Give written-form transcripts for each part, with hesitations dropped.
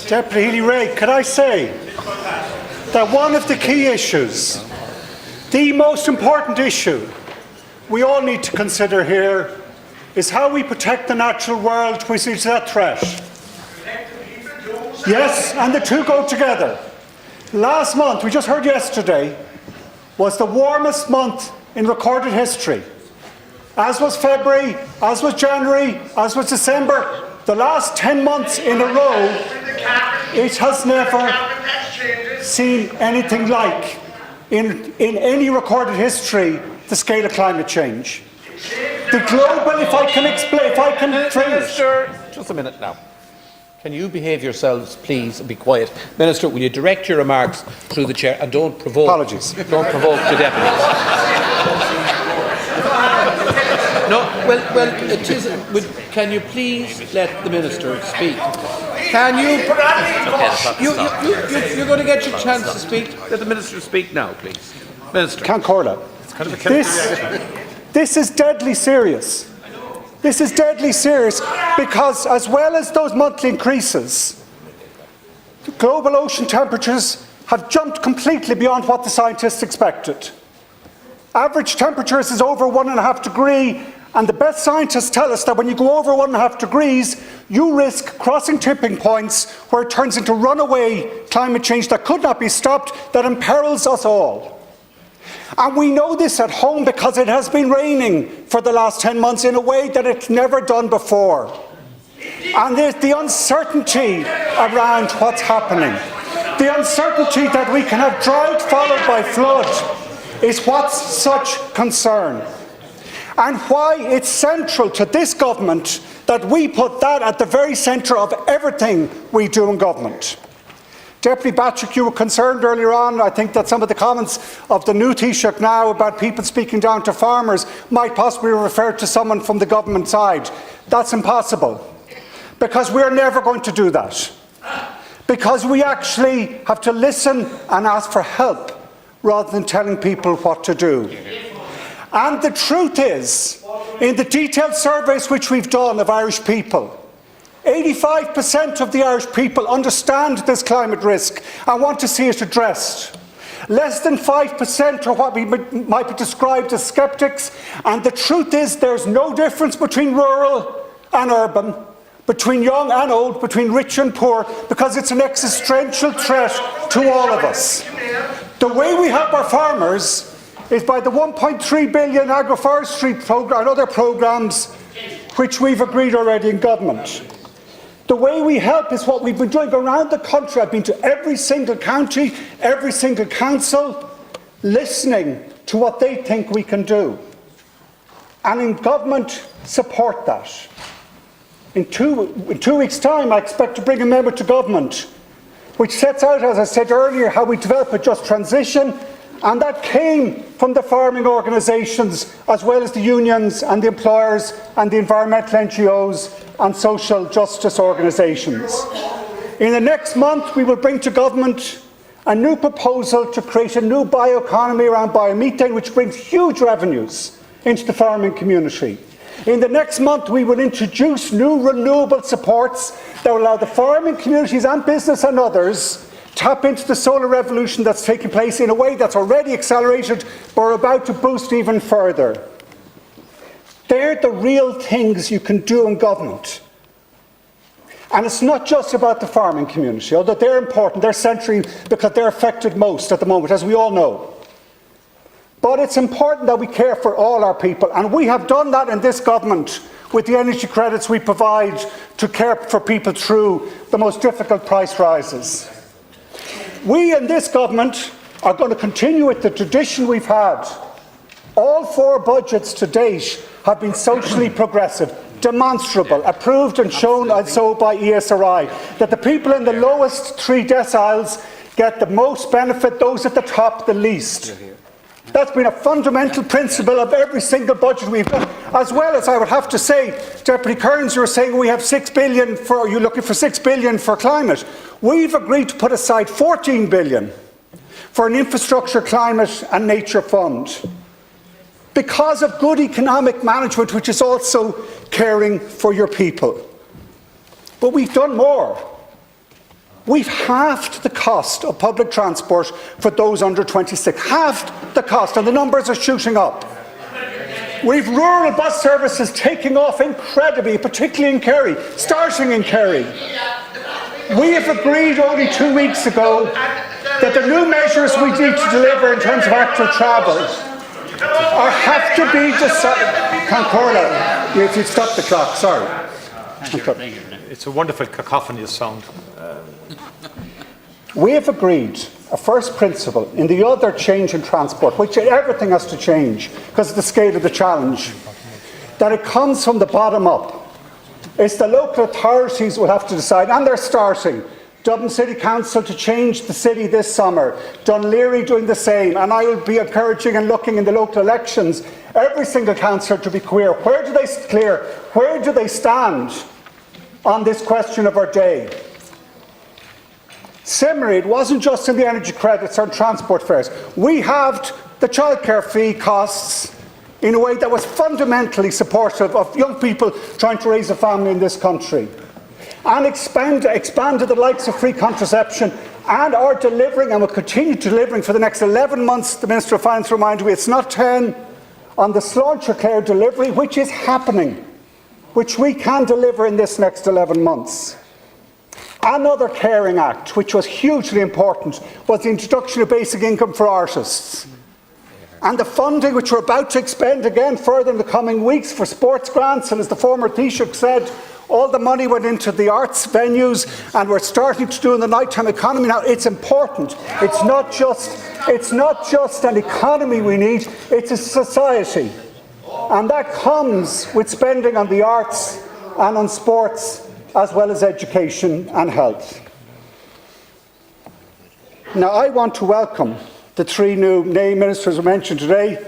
Deputy Healy-Rae, could I say that one of the key issues, the most important issue we all need to consider here is how we protect the natural world which is at threat. Yes, and the two go together. Last month, we just heard yesterday, was the warmest month in recorded history. As was February, as was January, as was December. The last 10 months in a row, it has never seen anything like, in any recorded history, the scale of climate change. The global, if I can explain, if I can Minister, just a minute now. Can you behave yourselves, please, and be quiet? Minister, will you direct your remarks through the chair and don't provoke? Apologies. Don't provoke the deputies. No, well, it is. Can you please let the minister speak? Can you? You're going to get your chance to speak. Let the minister speak now, please. Minister. Cancorla. This is deadly serious. This is deadly serious because, as well as those monthly increases, global ocean temperatures have jumped completely beyond what the scientists expected. Average temperatures is over 1.5 degrees, and the best scientists tell us that when you go over 1.5 degrees, you risk crossing tipping points where it turns into runaway climate change that could not be stopped, that imperils us all. And we know this at home because it has been raining for the last 10 months in a way that it's never done before. And there's the uncertainty around what's happening. The uncertainty that we can have drought followed by flood is what's such concern. And why it's central to this government that we put that at the very centre of everything we do in government. Deputy Patrick, you were concerned earlier on, I think, that some of the comments of the new Taoiseach now about people speaking down to farmers might possibly refer to someone from the government side. That's impossible, because we're never going to do that. Because we actually have to listen and ask for help rather than telling people what to do. And the truth is, in the detailed surveys which we've done of Irish people, 85% of the Irish people understand this climate risk and want to see it addressed. Less than 5% are what we might be described as sceptics, and the truth is there's no difference between rural and urban, between young and old, between rich and poor, because it's an existential threat to all of us. The way we help our farmers is by the 1.3 billion agroforestry programme and other programmes which we've agreed already in government. The way we help is what we've been doing around the country. I've been to every single county, every single council, listening to what they think we can do. And in government, support that. In two weeks' time, I expect to bring a member to government which sets out, as I said earlier, how we develop a just transition, and that came from the farming organisations as well as the unions and the employers and the environmental NGOs and social justice organisations. In the next month, we will bring to government a new proposal to create a new bioeconomy around biomethane, which brings huge revenues into the farming community. In the next month, we will introduce new renewable supports that will allow the farming communities and business and others tap into the solar revolution that's taking place in a way that's already accelerated, but we're about to boost even further. They're the real things you can do in government. And it's not just about the farming community, although they're important, they're central because they're affected most at the moment, as we all know. But it's important that we care for all our people, and we have done that in this government with the energy credits we provide to care for people through the most difficult price rises. We in this government are going to continue with the tradition we've had. All 4 budgets to date have been socially progressive, demonstrable, approved and shown and so by ESRI, that the people in the lowest 3 deciles get the most benefit, those at the top the least. That's been a fundamental principle of every single budget we've done, as well as I would have to say, Deputy Kearns, you were saying we have 6 billion for, you're looking for 6 billion for climate. We've agreed to put aside 14 billion for an infrastructure, climate and nature fund, because of good economic management, which is also caring for your people. But we've done more. We've halved the cost of public transport for those under 26. Halved the cost, and the numbers are shooting up. We've rural bus services taking off incredibly, particularly in Kerry, starting in Kerry. We have agreed only 2 weeks ago that the new measures we need to deliver in terms of actual travel have to be decided. Concorda, if you'd stop the clock, sorry. It's a wonderful cacophonous sound. We have agreed a first principle in the other change in transport, which everything has to change because of the scale of the challenge, that it comes from the bottom up. It's the local authorities will have to decide, and they're starting. Dublin City Council to change the city this summer, Dunleary doing the same, and I will be encouraging and looking in the local elections every single councillor to be clear. Where do they stand on this question of our day? Similarly, it wasn't just in the energy credits or transport fares. We halved the childcare fee costs in a way that was fundamentally supportive of young people trying to raise a family in this country. And expanded the likes of free contraception, and are delivering and will continue delivering for the next 11 months. The Minister of Finance reminded me it's not 10 on the Sláinte Clare delivery, which is happening, which we can deliver in this next 11 months. Another caring act, which was hugely important, was the introduction of basic income for artists. And the funding, which we're about to expend again further in the coming weeks for sports grants, and as the former Taoiseach said, all the money went into the arts venues, and we're starting to do in the nighttime economy now. It's important. It's not just an economy we need, it's a society. And that comes with spending on the arts and on sports, as well as education and health. Now, I want to welcome the three new name ministers who mentioned today.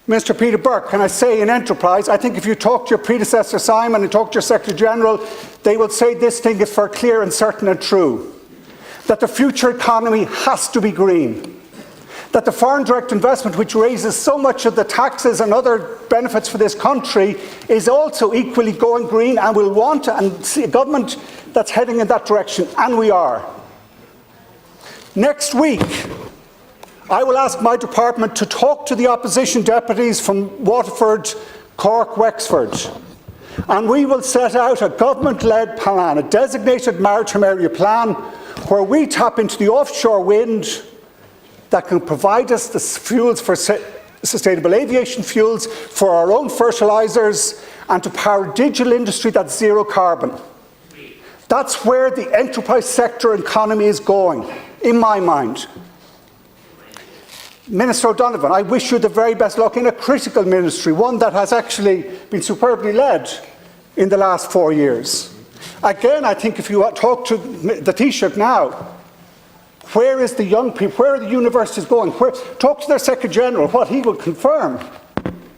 Minister Peter Burke, can I say in enterprise, I think if you talk to your predecessor Simon and talk to your Secretary General, they will say this thing is for clear and certain and true, that the future economy has to be green, that the foreign direct investment, which raises so much of the taxes and other benefits for this country, is also equally going green, and will want and see a government that's heading in that direction, and we are. Next week, I will ask my department to talk to the opposition deputies from Waterford, Cork, Wexford, and we will set out a government-led plan, a designated maritime area plan, where we tap into the offshore wind that can provide us the fuels for sustainable aviation fuels, for our own fertilisers, and to power a digital industry that's zero carbon. That's where the enterprise sector economy is going, in my mind. Minister O'Donovan, I wish you the very best luck in a critical ministry, one that has actually been superbly led in the last 4 years. Again, I think if you talk to the Taoiseach now, where is the young people, where are the universities going? Talk to their Secretary General. What he will confirm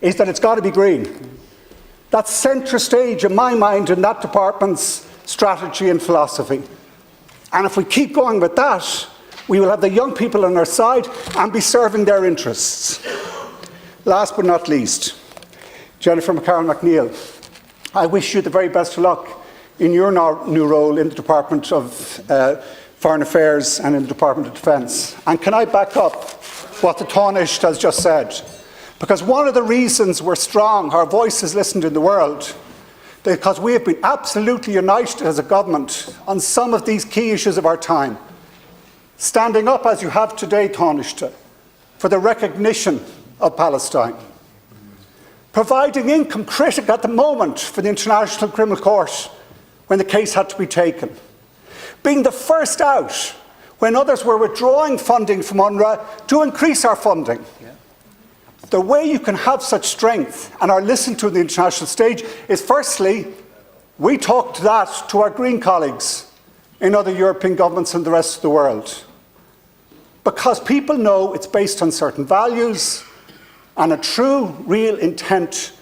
is that it's got to be green. That's centre stage in my mind in that department's strategy and philosophy. And if we keep going with that, we will have the young people on our side and be serving their interests. Last but not least, Jennifer McCarroll-MacNeill, I wish you the very best of luck in your new role in the Department of Foreign Affairs and in the Department of Defence. And can I back up what the Taoiseach has just said? Because one of the reasons we're strong, our voice is listened in the world, because we have been absolutely united as a government on some of these key issues of our time. Standing up, as you have today, Taoiseach, for the recognition of Palestine. Providing income critic at the moment for the International Criminal Court when the case had to be taken. Being the first out when others were withdrawing funding from UNRWA to increase our funding. The way you can have such strength and are listened to on the international stage is, firstly, we talk to that to our Green colleagues in other European governments and the rest of the world. Because people know it's based on certain values and a true, real intent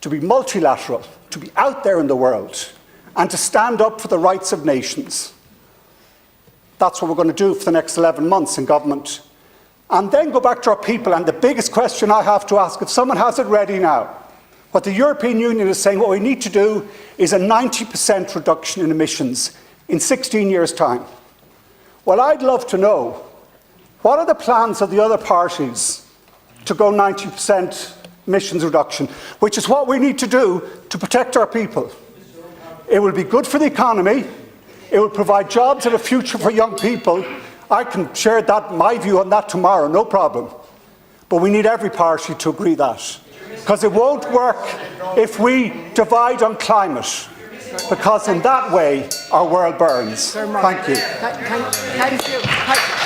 to be multilateral, to be out there in the world, and to stand up for the rights of nations. That's what we're going to do for the next 11 months in government. And then go back to our people, and the biggest question I have to ask, if someone has it ready now, what the European Union is saying, what we need to do is a 90% reduction in emissions in 16 years' time. Well, I'd love to know, what are the plans of the other parties to go 90% emissions reduction, which is what we need to do to protect our people. It will be good for the economy. It will provide jobs and a future for young people. I can share my view on that tomorrow, no problem. But we need every party to agree that. Because it won't work if we divide on climate. Because in that way, our world burns. Thank you. Thank you.